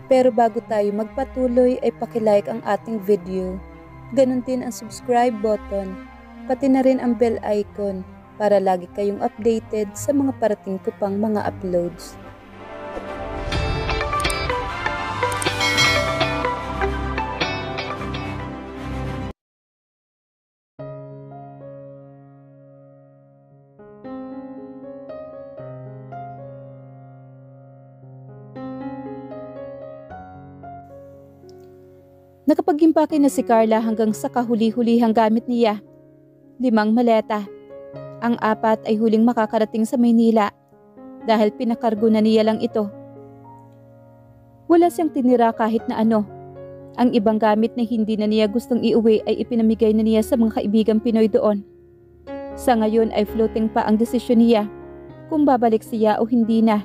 Pero bago tayo magpatuloy ay pakilike ang ating video. Ganon din ang subscribe button, pati na rin ang bell icon para lagi kayong updated sa mga parating ko pang mga uploads. Nakapag-impake na si Carla hanggang sa kahuli-hulihang gamit niya. 5 maleta. Ang 4 ay huling makakarating sa Maynila dahil pinakargo na niya lang ito. Wala siyang tinira kahit na ano. Ang ibang gamit na hindi na niya gustong iuwi ay ipinamigay na niya sa mga kaibigang Pinoy doon. Sa ngayon ay floating pa ang desisyon niya kung babalik siya o hindi na.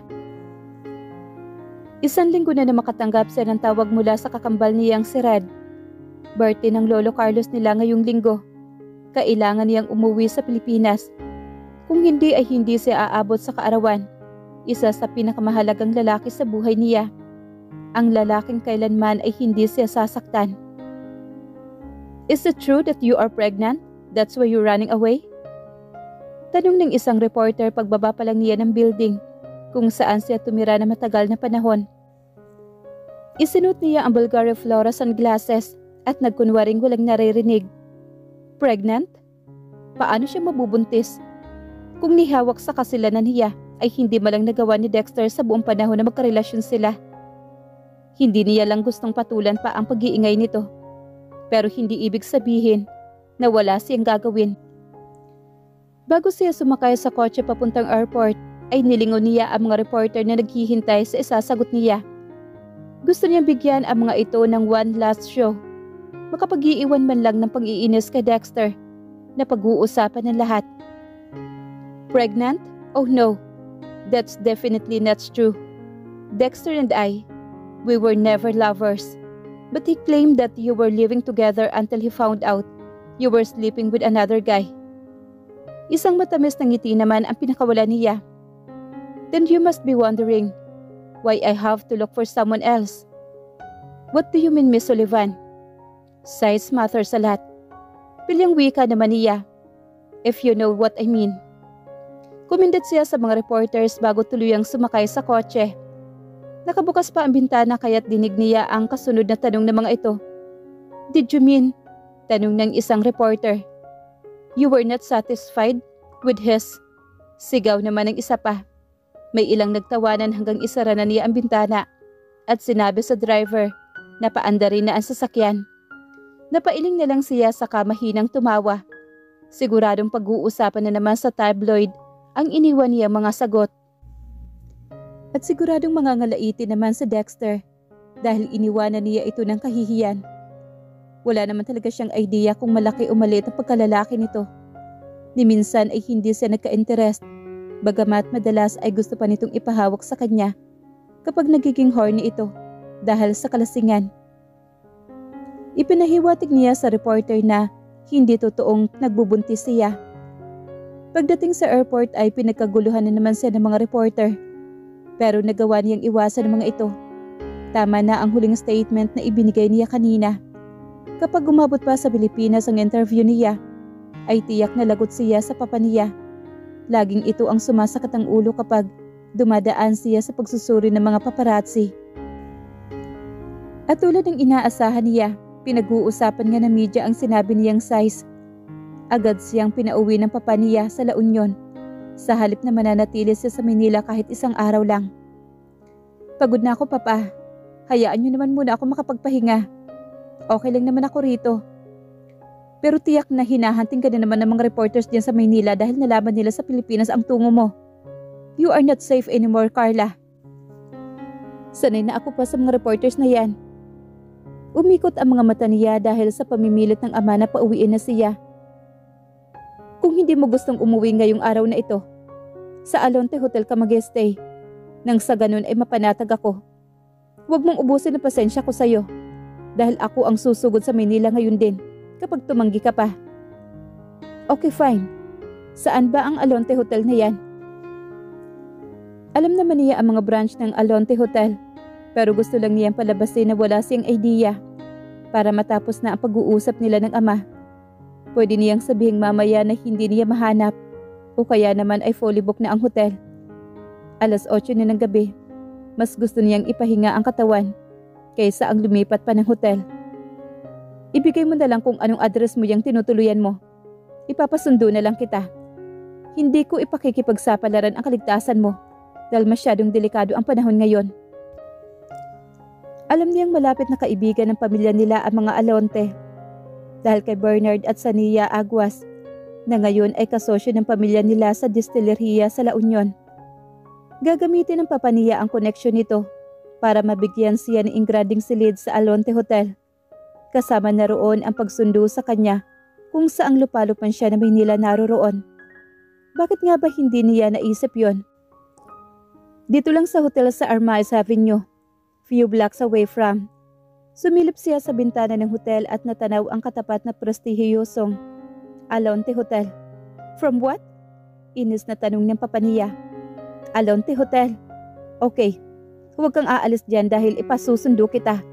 1 linggo na makatanggap siya ng tawag mula sa kakambal niyang si Red. Birthday ng Lolo Carlos nila ngayong linggo. Kailangan niyang umuwi sa Pilipinas. Kung hindi ay hindi siya aabot sa kaarawan. Isa sa pinakamahalagang lalaki sa buhay niya. Ang lalaking kailanman ay hindi siya sasaktan. Is it true that you are pregnant? That's why you're running away? Tanong ng isang reporter pagbaba pa lang niya ng building kung saan siya tumira na matagal na panahon. Isinuot niya ang Bulgari Flora sunglasses at nagkunwaring walang naririnig. Pregnant? Paano siya mabubuntis? Kung nihawak sa kasilanan niya ay hindi malang nagawa ni Dexter sa buong panahon na magkarelasyon sila. Hindi niya lang gustong patulan pa ang pag-iingay nito. Pero hindi ibig sabihin na wala siyang gagawin. Bago siya sumakay sa kotse papuntang airport, ay nilingon niya ang mga reporter na naghihintay sa isasagot niya. Gusto niyang bigyan ang mga ito ng one last show. Makapag-iiwan man lang ng pang-iinis kay Dexter na pag-uusapan ng lahat. Pregnant? Oh no, that's definitely not true. Dexter and I, we were never lovers. But he claimed that you were living together until he found out you were sleeping with another guy. Isang matamis na ngiti naman ang pinakawala niya. Then you must be wondering why I have to look for someone else. What do you mean, Miss Sullivan? Size matters a lot. Pilyang wika naman niya, if you know what I mean. Kumindat siya sa mga reporters bago tuluyang sumakay sa kotse. Nakabukas pa ang bintana kaya't dinig niya ang kasunod na tanong ng mga ito. Did you mean? Tanong ng isang reporter. You were not satisfied with his? Sigaw naman ng isa pa. May ilang nagtawanan hanggang isara na niya ang bintana at sinabi sa driver na paanda rin na ang sasakyan. Napailing na lang siya sa kamahinang tumawa. Siguradong pag-uusapan na naman sa tabloid ang iniwan niya mga sagot. At siguradong mangangalaitin naman sa Dexter dahil iniwanan niya ito ng kahihiyan. Wala naman talaga siyang idea kung malaki o maliit ang pagkalalaki nito. Ni minsan ay hindi siya nagka-interest. Bagamat madalas ay gusto pa nitong ipahawak sa kanya kapag nagiging horny ito dahil sa kalasingan. Ipinahiwatig niya sa reporter na hindi totoong nagbubuntis siya. Pagdating sa airport ay pinagkaguluhan na naman siya ng mga reporter. Pero nagawa niyang iwasan ang mga ito. Tama na ang huling statement na ibinigay niya kanina. Kapag umabot pa sa Pilipinas ang interview niya, ay tiyak na lagot siya sa papa niya. Laging ito ang sumasakit ang ulo kapag dumadaan siya sa pagsusuri ng mga paparazzi. At tulad ng inaasahan niya, pinag-uusapan nga ng media ang sinabi niyang size. Agad siyang pinauwi ng papa niya sa La Union. Sa halip na mananatili siya sa Manila kahit 1 araw lang. Pagod na ako, papa. Hayaan niyo naman muna ako makapagpahinga. Okay lang naman ako rito. Pero tiyak na hinahanting ka na naman ng mga reporters diyan sa Maynila dahil nalaman nila sa Pilipinas ang tungo mo. You are not safe anymore, Carla. Sanay na ako pa sa mga reporters na yan. Umikot ang mga mata niya dahil sa pamimilit ng ama na pauwiin na siya. Kung hindi mo gustong umuwi ngayong araw na ito, sa Alonte Hotel ka mag-stay. Nang sa ganun ay mapanatag ako. Huwag mong ubusin ang pasensya ko sa'yo dahil ako ang susugod sa Maynila ngayon din kapag tumanggi ka pa. Okay, fine. Saan ba ang Alonte Hotel na yan? Alam naman niya ang mga branch ng Alonte Hotel. Pero gusto lang niyang palabasin na wala siyang idea para matapos na ang pag-uusap nila ng ama. Pwede niyang sabihing mamaya na hindi niya mahanap o kaya naman ay fully booked na ang hotel. 8:00 na ng gabi. Mas gusto niyang ipahinga ang katawan kaysa ang lumipat pa ng hotel. Ibigay mo na lang kung anong address mo yung tinutuluyan mo. Ipapasundo na lang kita. Hindi ko ipakikipagsapalaran ang kaligtasan mo dahil masyadong delikado ang panahon ngayon. Alam niyang malapit na kaibigan ng pamilya nila ang mga Alonte dahil kay Bernard at Sania Aguas na ngayon ay kasosyo ng pamilya nila sa distilleria sa La Union. Gagamitin ng papa niya ang koneksyon nito para mabigyan siya ng ingrading silid sa Alonte Hotel. Kasama na roon ang pagsundo sa kanya kung saang lupalupan siya na Maynila naroroon. Bakit nga ba hindi niya naisip yon? Dito lang sa hotel sa Armais Avenue, few blocks away from. Sumilip siya sa bintana ng hotel at natanaw ang katapat na prestihiyosong Alonte Hotel. From what? Inis na tanong ng papa niya. Alonte Hotel. Okay, huwag kang aalis dyan dahil ipasusundo kita.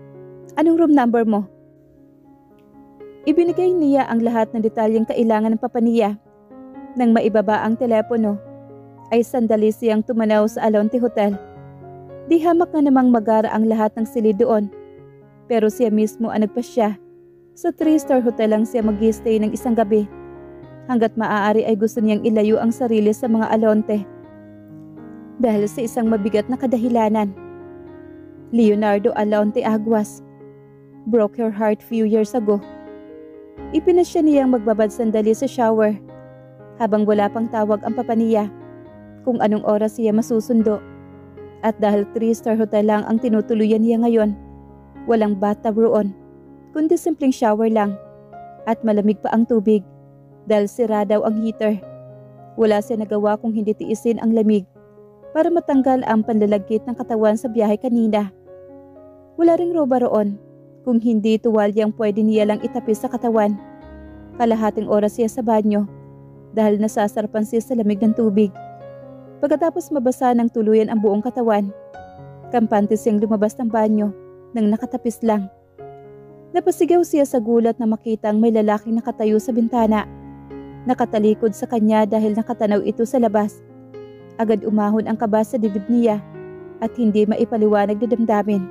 Anong room number mo? Ibinigay niya ang lahat ng detalyeng kailangan ng papa niya. Nang maibaba ang telepono, ay sandali siyang tumanaw sa Alonte Hotel. Di hamak na namang magara ang lahat ng silid doon. Pero siya mismo ang nagpasya. Sa 3-star hotel lang siya mag-stay ng isang gabi. Hanggat maaari ay gusto niyang ilayo ang sarili sa mga Alonte. Dahil sa isang mabigat na kadahilanan. Leonardo Alonte Aguas broke her heart few years ago. Ipinasya niyang magbabad sandali sa shower habang wala pang tawag ang papa niya kung anong oras siya masusundo. At dahil 3-star hotel lang ang tinutuluyan niya ngayon, walang bathtub roon, kundi simpleng shower lang at malamig pa ang tubig dahil sira daw ang heater. Wala siya nagawa kung hindi tiisin ang lamig para matanggal ang panlalagkit ng katawan sa biyahe kanina. Wala ring roba roon, kung hindi tuwalyang pwede niya lang itapis sa katawan. Kalahating oras siya sa banyo dahil nasasarapan siya sa lamig ng tubig. Pagkatapos mabasa ng tuluyan ang buong katawan, kampante siyang lumabas ng banyo nang nakatapis lang. Napasigaw siya sa gulat na makitang may lalaking nakatayo sa bintana. Nakatalikod sa kanya dahil nakatanaw ito sa labas. Agad umahon ang kaba sa dibdib niya at hindi maipaliwanag na damdamin.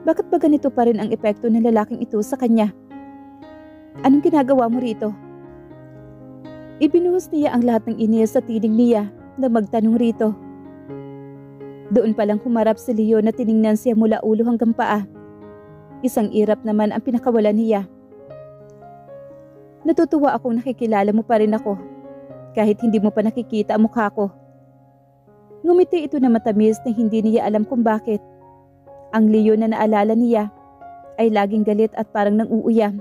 Bakit ba ganito pa rin ang epekto ng lalaking ito sa kanya? Anong ginagawa mo rito? Ibinuhos niya ang lahat ng inis sa tinig niya na magtanong rito. Doon palang humarap si Leo na tiningnan siya mula ulo hanggang paa. Isang irap naman ang pinakawalan niya. Natutuwa akong nakikilala mo pa rin ako kahit hindi mo pa nakikita ang mukha ko. Ngumiti ito na matamis na hindi niya alam kung bakit. Ang Leo na naalala niya ay laging galit at parang nang-uuyam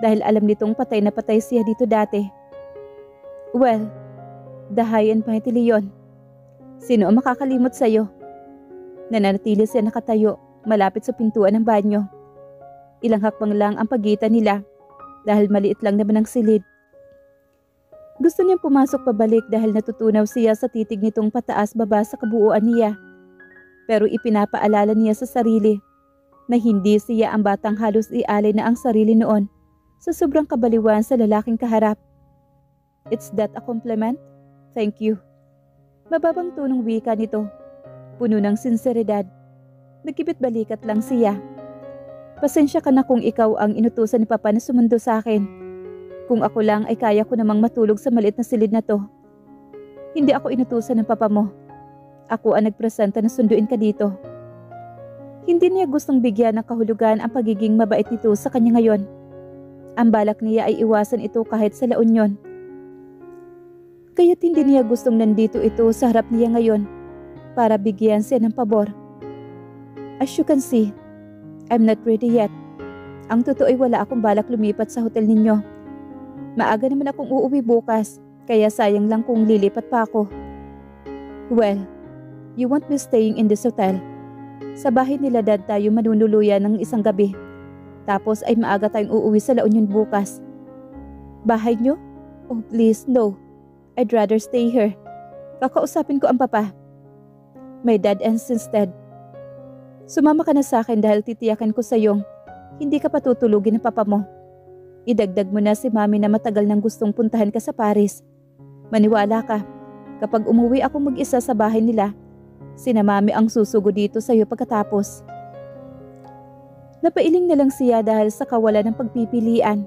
dahil alam nitong patay na patay siya dito dati. Well, the high and mighty Leon. Sino ang makakalimot sa'yo? Nananatili siya nakatayo malapit sa pintuan ng banyo. Ilang hakbang lang ang pagitan nila dahil maliit lang naman ang silid. Gusto niyang pumasok pabalik dahil natutunaw siya sa titig nitong pataas baba sa kabuuan niya. Pero ipinapaalala niya sa sarili na hindi siya ang batang halos ialay na ang sarili noon sa sobrang kabaliwan sa lalaking kaharap. It's that a compliment? Thank you. Mababang tonong wika nito, puno ng sinseridad. Nagkipit balikat lang siya. Pasensya ka na kung ikaw ang inutusan ni Papa na sumundo sa akin. Kung ako lang ay kaya ko namang matulog sa maliit na silid na to. Hindi ako inutusan ng Papa mo. Ako ang nagpresenta na sunduin ka dito. Hindi niya gustong bigyan ng kahulugan ang pagiging mabait nito sa kanya ngayon. Ang balak niya ay iwasan ito kahit sa La Union. Kaya't hindi niya gustong nandito ito sa harap niya ngayon para bigyan siya ng pabor. As you can see, I'm not ready yet. Ang totoo ay wala akong balak lumipat sa hotel ninyo. Maaga naman akong uuwi bukas, kaya sayang lang kung lilipat pa ako. Well, you won't be staying in this hotel. Sa bahay nila Dad tayo manunuluyan ng isang gabi. Tapos ay maaga tayong uuwi sa La Union bukas. Bahay niyo? Oh please, no. I'd rather stay here. Kakausapin ko ang Papa. My dad ends instead. Sumama ka na sa akin dahil titiyakan ko sa'yong hindi ka patutulugin ng papa mo. Idagdag mo na si mami na matagal nang gustong puntahan ka sa Paris. Maniwala ka, kapag umuwi ako mag-isa sa bahay nila, sina mami ang susugo dito sa'yo pagkatapos. Napailing na lang siya dahil sa kawalan ng pagpipilian.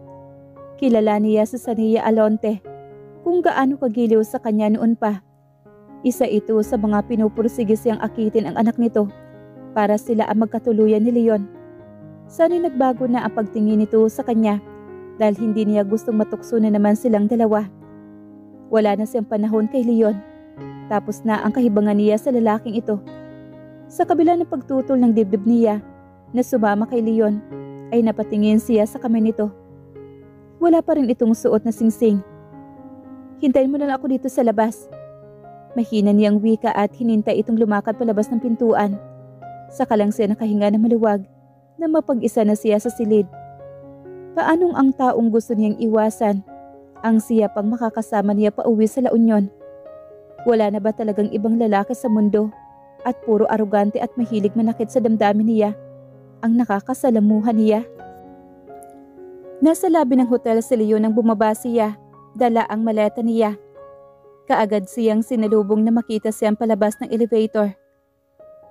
Kilala niya si Sania Alonte kung gaano kagiliw sa kanya noon pa. Isa ito sa mga pinupursige siyang akitin ang anak nito para sila ang magkatuluyan ni Leon. Sana'y nagbago na ang pagtingin nito sa kanya dahil hindi niya gustong matukso na naman silang dalawa. Wala na siyang panahon kay Leon. Tapos na ang kahibangan niya sa lalaking ito. Sa kabila ng pagtutol ng dibdib niya na sumama kay Leon, ay napatingin siya sa kamay nito. Wala pa rin itong suot na singsing. Hintayin mo na lang ako dito sa labas. Mahina niyang wika at hinintay itong lumakad palabas ng pintuan. Saka lang siya nakahinga na maluwag na mapag-isa na siya sa silid. Paanong ang taong gusto niyang iwasan ang siya pang makakasama niya pa uwi sa La Union? Wala na ba talagang ibang lalaki sa mundo at puro arugante at mahilig manakit sa damdamin niya ang nakakasalamuhan niya? Nasa labi ng hotel si Leon nang bumaba siya, dala ang maleta niya. Kaagad siyang sinalubong na makita siyang palabas ng elevator.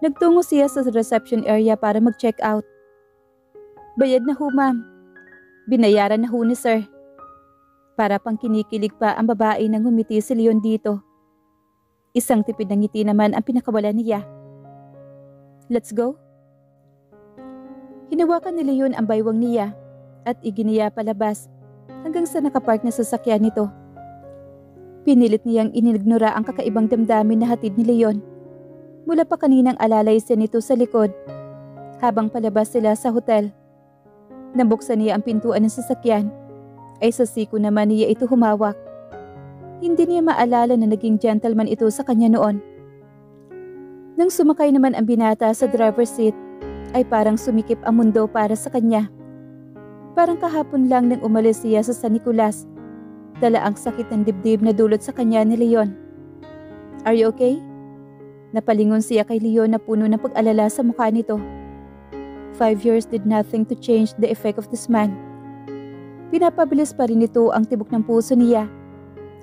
Nagtungo siya sa reception area para mag-check out. Bayad na ho, ma'am. Binayaran na ho ni sir. Para pang kinikilig pa ang babae nang ngumiti si Leon dito. Isang tipid na ngiti naman ang pinakawala niya. Let's go? Hinawakan ni Leon ang baywang niya at iginiya palabas hanggang sa nakapark na sasakyan nito. Pinilit niyang inignora ang kakaibang damdamin na hatid ni Leon. Mula pa kaninang alalay siya nito sa likod. Habang palabas sila sa hotel, nabuksan niya ang pintuan ng sasakyan, ay sa siko naman niya ito humawak. Hindi niya maalala na naging gentleman ito sa kanya noon. Nang sumakay naman ang binata sa driver's seat, ay parang sumikip ang mundo para sa kanya. Parang kahapon lang nang umalis siya sa San Nicolas, dala ang sakit ng dibdib na dulot sa kanya ni Leon. Are you okay? Napalingon siya kay Leon na puno ng pag-alala sa mukha nito. 5 years did nothing to change the effect of this man. Pinapabilis pa rin ito ang tibok ng puso niya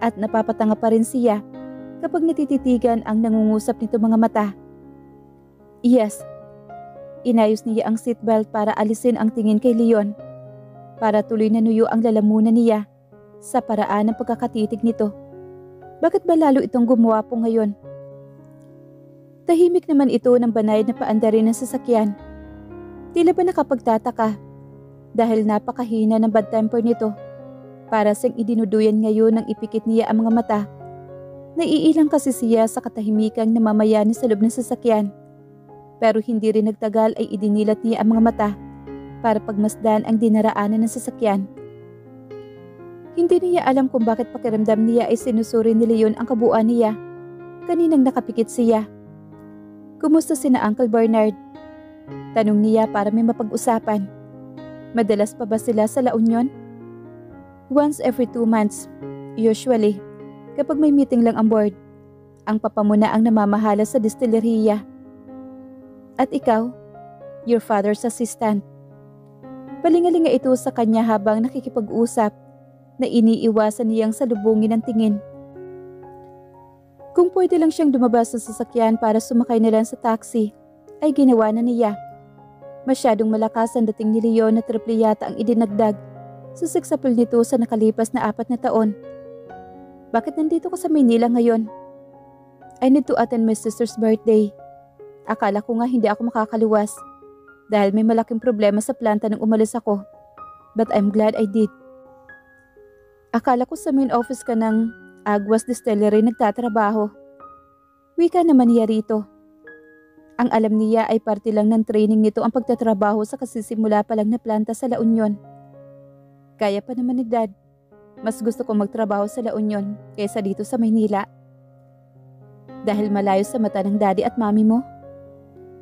at napapatanga pa rin siya kapag natititigan ang nangungusap nito mga mata. Yes, inayos niya ang seatbelt para alisin ang tingin kay Leon, para tuloy na nuyo ang lalamunan niya sa paraan ng pagkakatitig nito. Bakit ba lalo itong gumwapo ngayon? Tahimik naman ito ng banayad na paandarin ng sasakyan. Tila ba nakapagtataka dahil napakahina ng bad temper nito. Para siyang idinuduyan ngayon ng ipikit niya ang mga mata. Naiilang kasi siya sa katahimikang namamayani sa loob ng sasakyan. Pero hindi rin nagtagal ay idinilat niya ang mga mata para pagmasdan ang dinaraanan ng sasakyan. Hindi niya alam kung bakit pakiramdam niya ay sinusuri ni Leon ang kabuuan niya. Kaninang nakapikit siya. Kumusta sina Uncle Bernard? Tanong niya para may mapag-usapan. Madalas pa ba sila sa La Union? Once every 2 months, usually, kapag may meeting lang ang board. Ang papa mo na ang namamahala sa distilleriya. At ikaw, your father's assistant. Palingalinga ito sa kanya habang nakikipag-usap na iniiwasan niyang salubungin ang tingin. Kung pwede lang siyang dumabas sa sasakyan para sumakay na lang sa taxi, ay ginawa na niya. Masyadong malakas ang dating ni Leon na triple yata ang idinagdag sa seksapil nito sa nakalipas na 4 na taon. Bakit nandito ka sa Maynila ngayon? I need to attend my sister's birthday. Akala ko nga hindi ako makakaluwas dahil may malaking problema sa planta nung umalis ako. But I'm glad I did. Akala ko sa main office ka ng Aguas Distillery nagtatrabaho. Wika naman niya rito. Ang alam niya ay parte lang ng training nito ang pagtatrabaho sa kasisimula pa lang na planta sa La Union. Kaya pa naman ni Dad. Mas gusto kong magtrabaho sa La Union kaysa dito sa Maynila. Dahil malayo sa mata ng daddy at mami mo.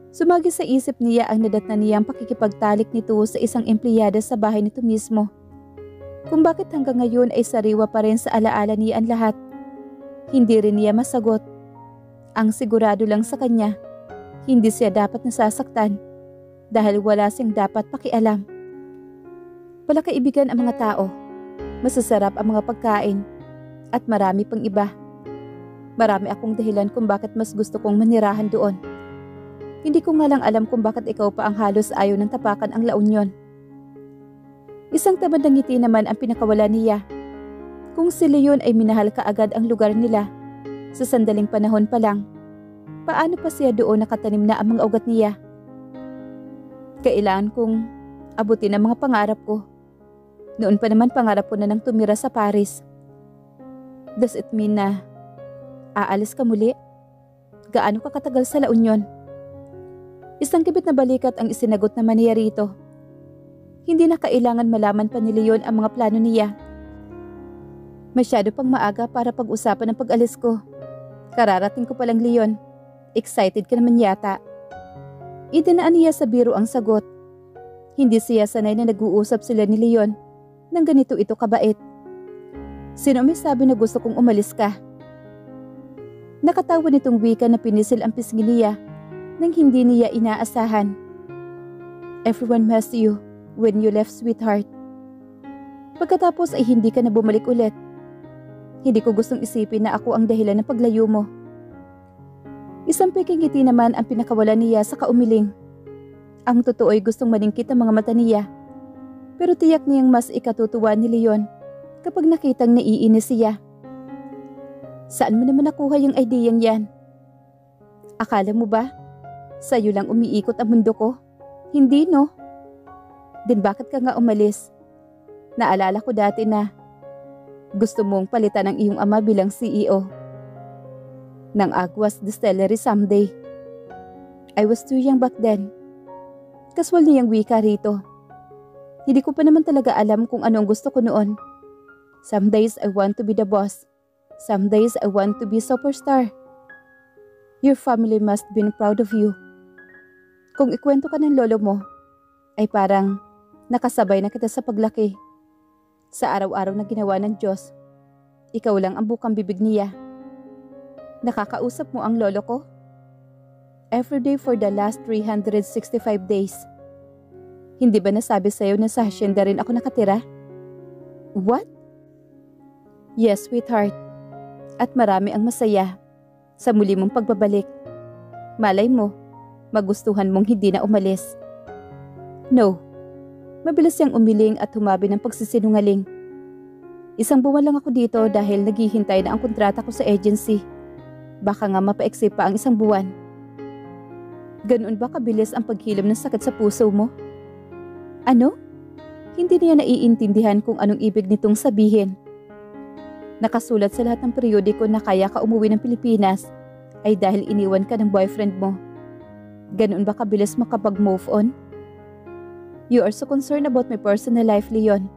Sumagi sa isip niya ang nadatnan niyang pakikipagtalik nito sa isang empleyada sa bahay nito mismo. Kung bakit hanggang ngayon ay sariwa pa rin sa alaala niya ang lahat. Hindi rin niya masagot. Ang sigurado lang sa kanya, hindi siya dapat nasasaktan dahil wala siyang dapat pakialam. Palakaibigan ang mga tao, masasarap ang mga pagkain, at marami pang iba. Marami akong dahilan kung bakit mas gusto kong manirahan doon. Hindi ko nga lang alam kung bakit ikaw pa ang halos ayaw ng tapakan ang La Union. Isang tamad na ngiti naman ang pinakawala niya. Kung si Leon ay minahal kaagad ang lugar nila, sa sandaling panahon pa lang, paano pa siya doon nakatanim na ang mga ugat niya? Kailangan kong abutin ang mga pangarap ko. Noon pa naman pangarap ko na nang tumira sa Paris. Does it mean na aalis ka muli? Gaano ka katagal sa La Union? Isang kibit na balikat ang isinagot naman niya rito. Hindi na kailangan malaman pa ni Leon ang mga plano niya. Masyado pang maaga para pag-usapan ang pag-alis ko. Kararating ko palang, Leon. Excited ka naman yata. Idinaan niya sa biro ang sagot. Hindi siya sanay na nag-uusap sila ni Leon nang ganito ito kabait. Sino may sabi na gusto kong umalis ka? Nakatawa nitong wika na pinisil ang pisngi niya nang hindi niya inaasahan. Everyone missed you when you left, sweetheart. Pagkatapos ay hindi ka na bumalik ulit. Hindi ko gustong isipin na ako ang dahilan ng paglayo mo. Isang peking ngiti naman ang pinakawala niya sa kaumiling. Ang totoo ay gustong maningkit ang mga mata niya. Pero tiyak niyang mas ikatutuwa ni Leon kapag nakitang naiinis siya. Saan mo naman nakuha yung ideyang yan? Akala mo ba? Sa'yo lang umiikot ang mundo ko? Hindi, no? Din bakit ka nga umalis? Naalala ko dati na gusto mong palitan ang iyong ama bilang CEO ng Aguas Distillery someday. I was too young back then. Kaswal niyang wika rito. Hindi ko pa naman talaga alam kung anong gusto ko noon. Some days I want to be the boss. Some days I want to be superstar. Your family must be proud of you. Kung ikwento ka ng lolo mo, ay parang nakasabay na kita sa paglaki. Sa araw-araw na ginawa ng Diyos, ikaw lang ang bukang bibig niya. Nakakausap mo ang lolo ko? Every day for the last 365 days. Hindi ba nasabi sa'yo na sa hacienda rin ako nakatira? What? Yes, sweetheart. At marami ang masaya sa muli mong pagbabalik. Malay mo, magustuhan mong hindi na umalis. No. Mabilis siyang umiling at humabi ng pagsisinungaling. Isang buwan lang ako dito dahil naghihintay na ang kontrata ko sa agency. Baka nga mapaiksi pa ang isang buwan. Ganoon ba kabilis ang paghilom ng sakit sa puso mo? Ano? Hindi niya naiintindihan kung anong ibig nitong sabihin. Nakasulat sa lahat ng periodiko na kaya ka umuwi ng Pilipinas ay dahil iniwan ka ng boyfriend mo. Ganoon ba kabilis makapag-move on? You are so concerned about my personal life, Leon.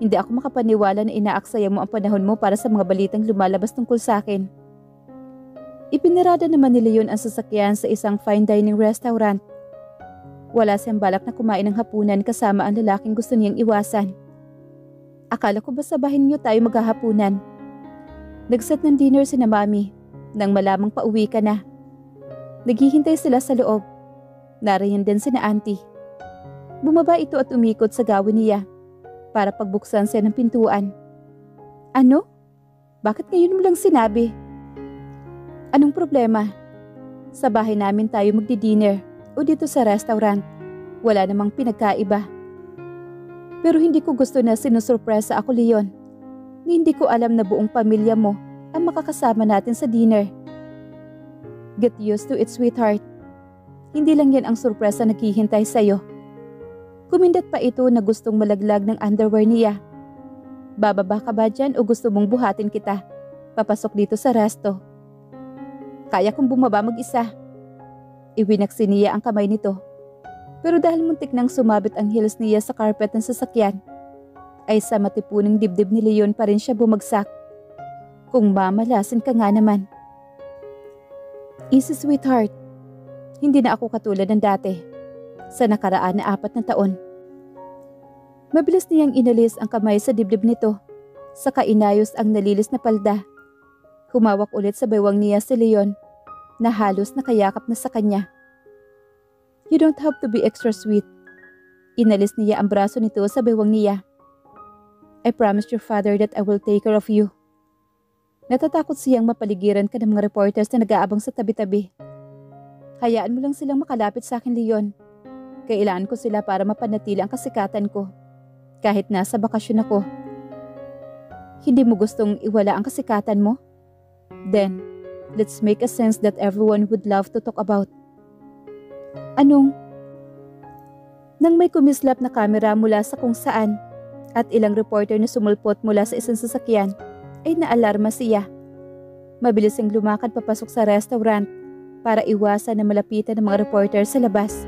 Hindi ako makapaniwala na inaaksaya mo ang panahon mo para sa mga balitang lumalabas tungkol sa akin. Ipinarada naman ni Leon ang sasakyan sa isang fine dining restaurant. Wala siyang balak na kumain ng hapunan kasama ang lalaking gusto niyang iwasan. Akala ko ba sa bahay niyo tayo maghahapunan? Nagset ng dinner si na Mami nang malamang pauwi ka na. Naghihintay sila sa loob. Nariyan din si na Auntie. Bumaba ito at umikot sa gawin niya para pagbuksan siya ng pintuan. Ano? Bakit ngayon mo lang sinabi? Anong problema? Sa bahay namin tayo magdi-dinner o dito sa restaurant. Wala namang pinagkaiba. Pero hindi ko gusto na sinusurpresa ako, Leon. Hindi ko alam na buong pamilya mo ang makakasama natin sa dinner. Get used to it, sweetheart. Hindi lang yan ang surpresa na naghihintay sa'yo. Kumindat pa ito na gustong malaglag ng underwear niya. Bababa ka ba dyan o gusto mong buhatin kita? Papasok dito sa resto. Kaya kong bumaba mag-isa. Iwinaksi niya ang kamay nito. Pero dahil muntik nang sumabit ang heels niya sa carpet ng sasakyan, ay sa matipunong dibdib ni Leon pa rin siya bumagsak. Kung mamalasin ka nga naman. Easy, sweetheart. Hindi na ako katulad ng dati. Sa nakaraan na 4 na taon. Mabilis niyang inalis ang kamay sa dibdib nito. Saka inayos ang nalilis na palda. Humawak ulit sa baywang niya si Leon na halos nakayakap na sa kanya. You don't have to be extra sweet. Inalis niya ang braso nito sa bewang niya. I promised your father that I will take care of you. Natatakot siyang mapaligiran ka ng mga reporters na nag-aabang sa tabi-tabi. Hayaan mo lang silang makalapit sa akin, Leon. Kailangan ko sila para mapanatili ang kasikatan ko. Kahit nasa bakasyon ako. Hindi mo gustong iwala ang kasikatan mo? Then, let's make a sense that everyone would love to talk about. Anong? Nang may kumislap na kamera mula sa kung saan at ilang reporter na sumulpot mula sa isang sasakyan, ay naalarma siya. Mabilis siyang lumakad papasok sa restaurant para iwasan na malapitan ng mga reporter sa labas.